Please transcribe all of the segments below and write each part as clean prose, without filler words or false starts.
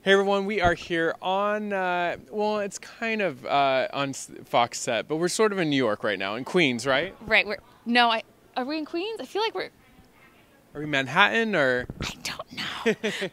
Hey everyone, we are here on, well, it's kind of on Fox set, but we're sort of in New York right now, in Queens, right? Right. Are we in Queens? I feel like we're. Are we Manhattan or? I don't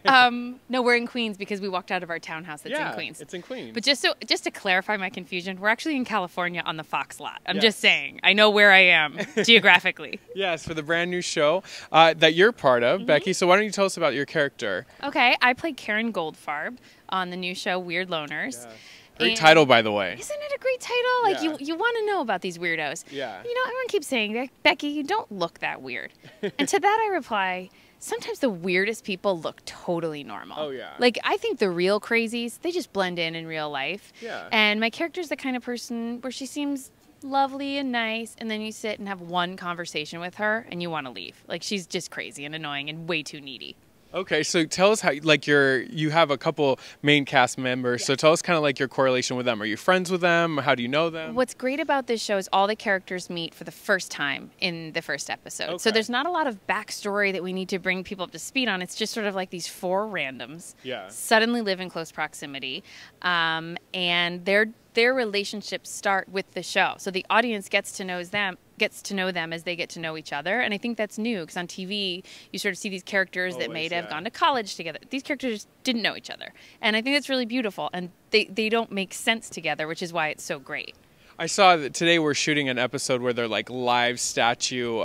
know. No, we're in Queens because we walked out of our townhouse that's in Queens. It's in Queens. But just to clarify my confusion, we're actually in California on the Fox lot. I'm just saying. I know where I am geographically. Yes, for the brand new show that you're part of, Becki. So why don't you tell us about your character? Okay, I played Karen Goldfarb on the new show Weird Loners. Yeah. Great title, by the way. Isn't it a great title? Like, Yeah. you want to know about these weirdos. Yeah. You know, everyone keeps saying, Becki, you don't look that weird. And to that I reply, sometimes the weirdest people look totally normal. Oh, yeah. Like, I think the real crazies, they just blend in real life. Yeah. And my character's the kind of person where she seems lovely and nice, and then you sit and have one conversation with her, and you want to leave. Like, she's just crazy and annoying and way too needy. Okay, so tell us how, like, you have a couple main cast members, so tell us kind of like your correlation with them. Are you friends with them? How do you know them? What's great about this show is all the characters meet for the first time in the first episode. Okay. So there's not a lot of backstory that we need to bring people up to speed on. It's just sort of like these four randoms suddenly live in close proximity, and their relationships start with the show. So the audience gets to know them as they get to know each other. And I think that's new because on TV, you sort of see these characters that may have gone to college together. These characters didn't know each other. And I think that's really beautiful. And they don't make sense together, which is why it's so great. I saw that today we're shooting an episode where they're like live statue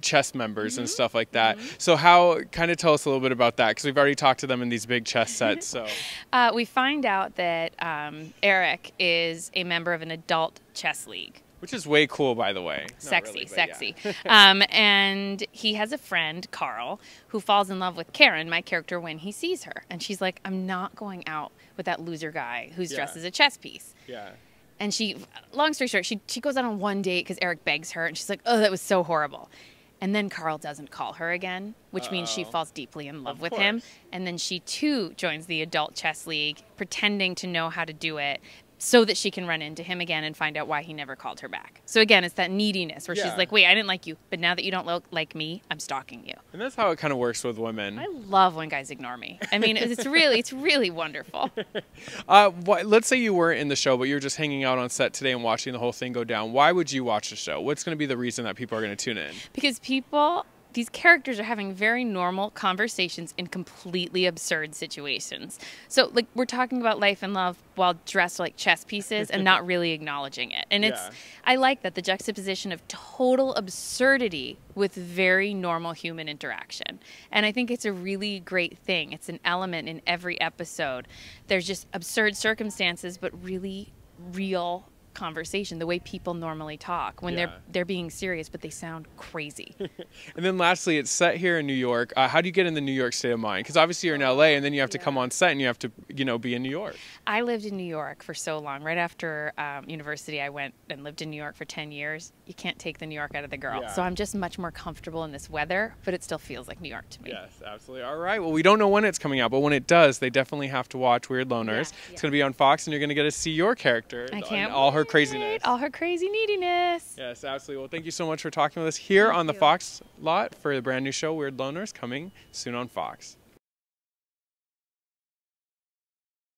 chess members and stuff like that. So kind of tell us a little bit about that, because we've already talked to them in these big chess sets. So we find out that Eric is a member of an adult chess league. Which is way cool, by the way. Sexy. Yeah. And he has a friend, Carl, who falls in love with Karen, my character, when he sees her. And she's like, I'm not going out with that loser guy who's dressed as a chess piece. Yeah. And long story short, she goes out on one date because Eric begs her, and she's like, oh, that was so horrible. And then Carl doesn't call her again, which means she falls deeply in love with him. And then she, too, joins the adult chess league, pretending to know how to do it so that she can run into him again and find out why he never called her back. So again, it's that neediness where she's like, wait, I didn't like you, but now that you don't look like me, I'm stalking you. And that's how it kind of works with women. I love when guys ignore me. I mean, it's really wonderful. Let's say you weren't in the show, but you're just hanging out on set today and watching the whole thing go down. Why would you watch the show? What's going to be the reason that people are going to tune in? Because these characters are having very normal conversations in completely absurd situations. So, like, we're talking about life and love while dressed like chess pieces and not really acknowledging it. And I like that, the juxtaposition of total absurdity with very normal human interaction. And I think it's a really great thing. It's an element in every episode. There's just absurd circumstances, but really real conversation, the way people normally talk when they're being serious, but they sound crazy. And then lastly, it's set here in New York. How do you get in the New York state of mind? Because obviously you're in LA, and then you have to come on set and you have to, be in New York. I lived in New York for so long. Right after university, I went and lived in New York for 10 years. You can't take the New York out of the girl. So I'm just much more comfortable in this weather, but it still feels like New York to me. Yes, absolutely. All right. Well, we don't know when it's coming out, but when it does, they definitely have to watch Weird Loners. It's going to be on Fox, and you're going to get to see your character. I can't all her craziness. All her crazy neediness. Yes, absolutely. Well, thank you so much for talking with us here on the Fox lot for the brand new show, Weird Loners, coming soon on Fox.